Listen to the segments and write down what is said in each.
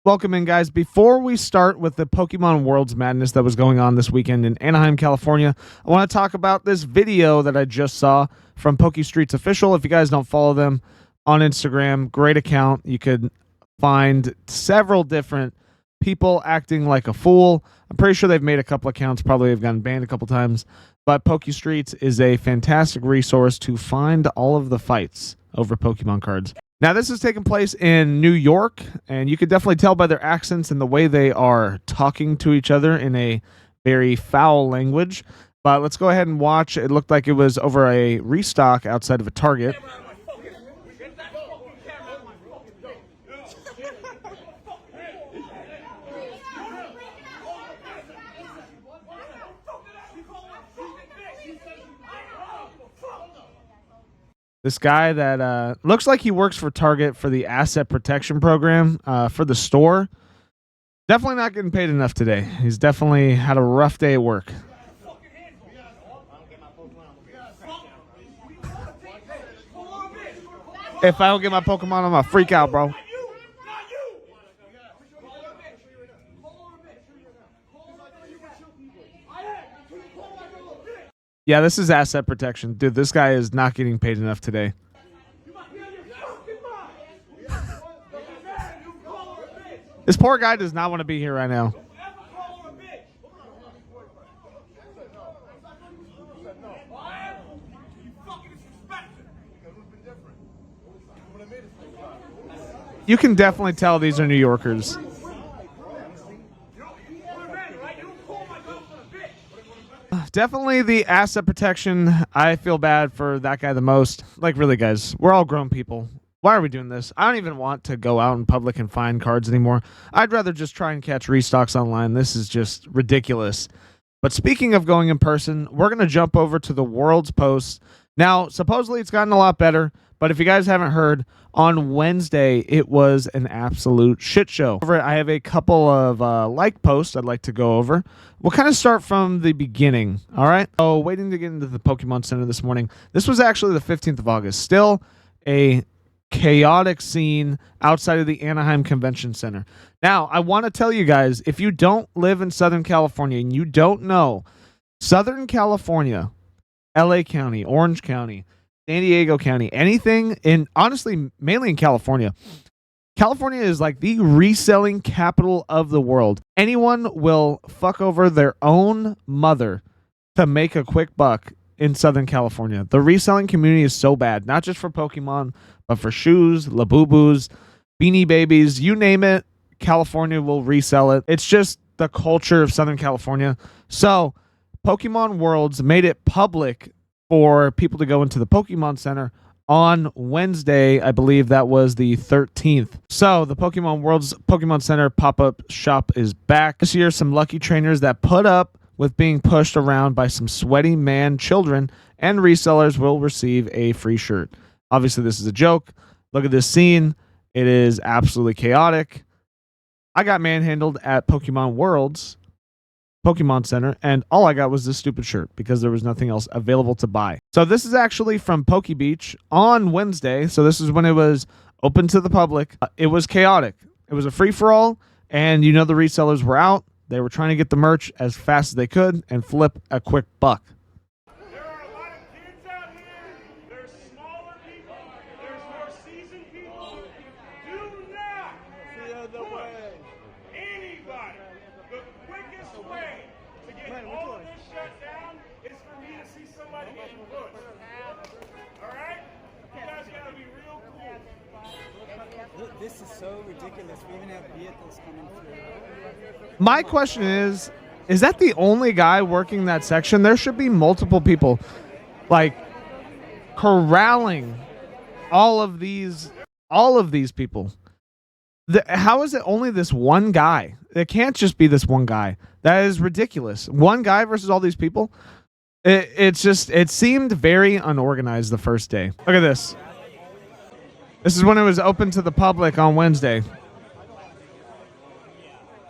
Welcome in, guys. Before we start with the Pokemon Worlds Madness that was going on this weekend in Anaheim, California, I want to talk about this video that I just saw from PokeStreets Official. If you guys don't follow them on Instagram, great account. You could find several different people acting like a fool. I'm pretty sure they've made a couple accounts, probably have gotten banned a couple times. But PokeStreets is a fantastic resource to find all of the fights over Pokemon cards. Now, this is taking place in New York, and you can definitely tell by their accents and the way they are talking to each other in a very foul language. But let's go ahead and watch. It looked like it was over a restock outside of a Target. This guy that looks like he works for Target for the asset protection program for the store. Definitely not getting paid enough today. He's definitely had a rough day at work. If I don't get my Pokemon, I'm going to freak out, bro. Yeah, this is asset protection. Dude, this guy is not getting paid enough today. This poor guy does not want to be here right now. You can definitely tell these are New Yorkers. Definitely the asset protection. I feel bad for that guy the most. Like, really, guys, we're all grown people. Why are we doing this? I don't even want to go out in public and find cards anymore. I'd rather just try and catch restocks online. This is just ridiculous. But speaking of going in person, we're going to jump over to the World's Post. Now, supposedly it's gotten a lot better, but if you guys haven't heard, on Wednesday, it was an absolute shit show. I have a couple of like posts I'd like to go over. We'll kind of start from the beginning, all right? Oh, waiting to get into the Pokemon Center this morning. This was actually the 15th of August. Still a chaotic scene outside of the Anaheim Convention Center. Now, I want to tell you guys, if you don't live in Southern California and you don't know, Southern California, LA County, Orange County, San Diego County, anything in, honestly, mainly in California. California is like the reselling capital of the world. Anyone will fuck over their own mother to make a quick buck in Southern California. The reselling community is so bad, not just for Pokemon, but for shoes, Labubus, Beanie Babies, you name it, California will resell it. It's just the culture of Southern California. So Pokemon Worlds made it public for people to go into the Pokemon Center on Wednesday. I believe that was the 13th. So the Pokemon Worlds Pokemon Center pop-up shop is back. This year, some lucky trainers that put up with being pushed around by some sweaty man children and resellers will receive a free shirt. Obviously, this is a joke. Look at this scene. It is absolutely chaotic. I got manhandled at Pokemon Worlds Pokemon Center, and all I got was this stupid shirt because there was nothing else available to buy. So this is actually from Poke Beach on Wednesday. So this is when it was open to the public. It was chaotic. It was a free-for-all, and you know the resellers were out. They were trying to get the merch as fast as they could and flip a quick buck. There are a lot of kids out here. There's smaller people. There's more seasoned people. Do not push anybody. The quickest way to get all of this shut down is for me to see somebody getting pushed. All right? You guys gotta be real cool. This is so ridiculous. We even have vehicles coming through. My question is that the only guy working that section? There should be multiple people like corralling all of these people. How is it only this one guy? It can't just be this one guy. That is ridiculous. One guy versus all these people. It seemed very unorganized the first day. Look at this. This is when it was open to the public on Wednesday.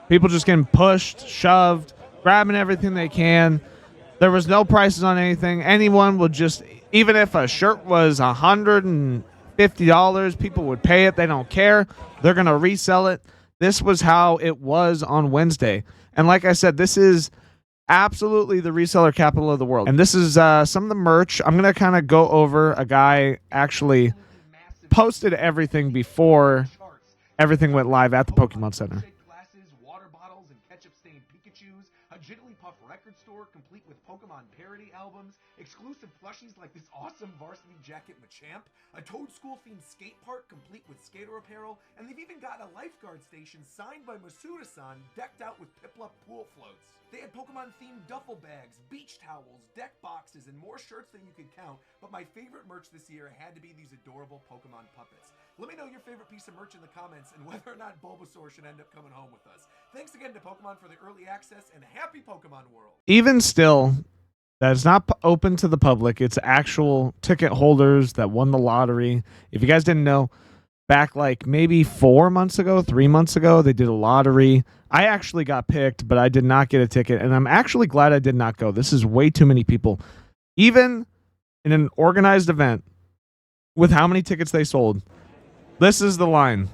People just getting pushed, shoved, grabbing everything they can. There was no prices on anything. Anyone would just, even if a shirt was $150, people would pay it. They don't care. They're going to resell it. this was how it was on Wednesday. And like I said, this is absolutely the reseller capital of the world. And this is some of the merch. I'm going to kind of go over. A guy actually posted everything before everything went live at the Pokemon Center. Glasses, water bottles, and ketchup-stained Pikachus, a Jigglypuff record store complete with Pokemon parody albums, exclusive plushies like this awesome varsity jacket Machamp, a Toad School-themed skate park complete with skater apparel, and they've even got a lifeguard station signed by Masuda-san decked out with Piplup pool floats. They had Pokemon-themed duffel bags, beach towels, deck boxes, and more shirts than you could count, but my favorite merch this year had to be these adorable Pokemon puppets. Let me know your favorite piece of merch in the comments and whether or not Bulbasaur should end up coming home with us. Thanks again to Pokemon for the early access, and happy Pokemon World! Even still, that is not open to the public. It's actual ticket holders that won the lottery. If you guys didn't know, back like maybe 3 months ago, they did a lottery. I actually got picked, but I did not get a ticket, and I'm actually glad I did not go. This is way too many people. Even in an organized event, with how many tickets they sold, this is the line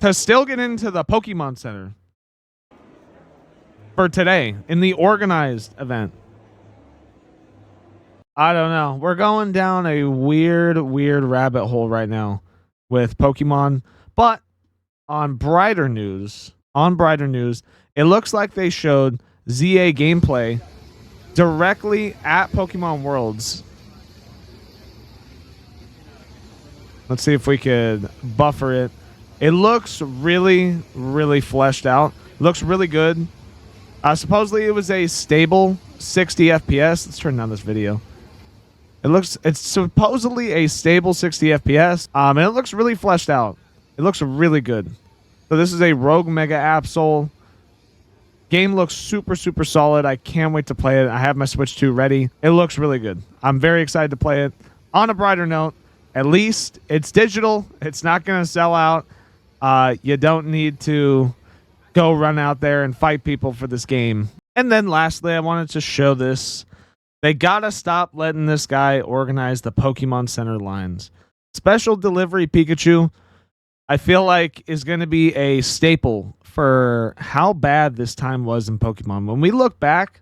to still get into the Pokemon Center for today in the organized event. I don't know. We're going down a weird rabbit hole right now with Pokemon. But on brighter news, it looks like they showed ZA gameplay directly at Pokemon Worlds. Let's see if we could buffer it. It looks really fleshed out. Looks really good. Supposedly it was a stable 60 FPS. Let's turn down this video. It's supposedly a stable 60 FPS. And it looks really fleshed out. It looks really good. So this is a Rogue Mega Absol. Game looks super solid. I can't wait to play it. I have my Switch 2 ready. It looks really good. I'm very excited to play it. On a brighter note, at least it's digital. It's not going to sell out. You don't need to go run out there and fight people for this game. And then lastly, I wanted to show this. They gotta stop letting this guy organize the Pokemon Center lines. Special delivery Pikachu, I feel like, is going to be a staple for how bad this time was in Pokemon. When we look back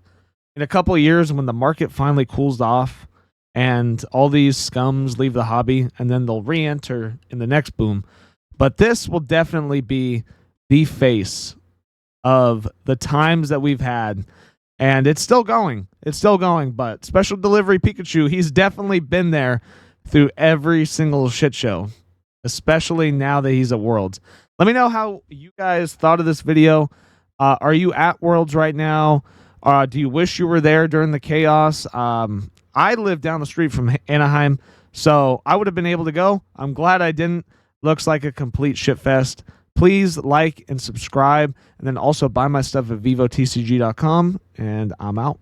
in a couple of years, when the market finally cools off and all these scums leave the hobby, and then they'll re-enter in the next boom. But this will definitely be the face of the times that we've had. And it's still going. But Special Delivery Pikachu, he's definitely been there through every single shit show, especially now that he's at Worlds. Let me know how you guys thought of this video. Are you at Worlds right now? Do you wish you were there during the chaos? I live down the street from Anaheim, so I would have been able to go. I'm glad I didn't. Looks like a complete shitfest. Please like and subscribe, and then also buy my stuff at vivotcg.com, and I'm out.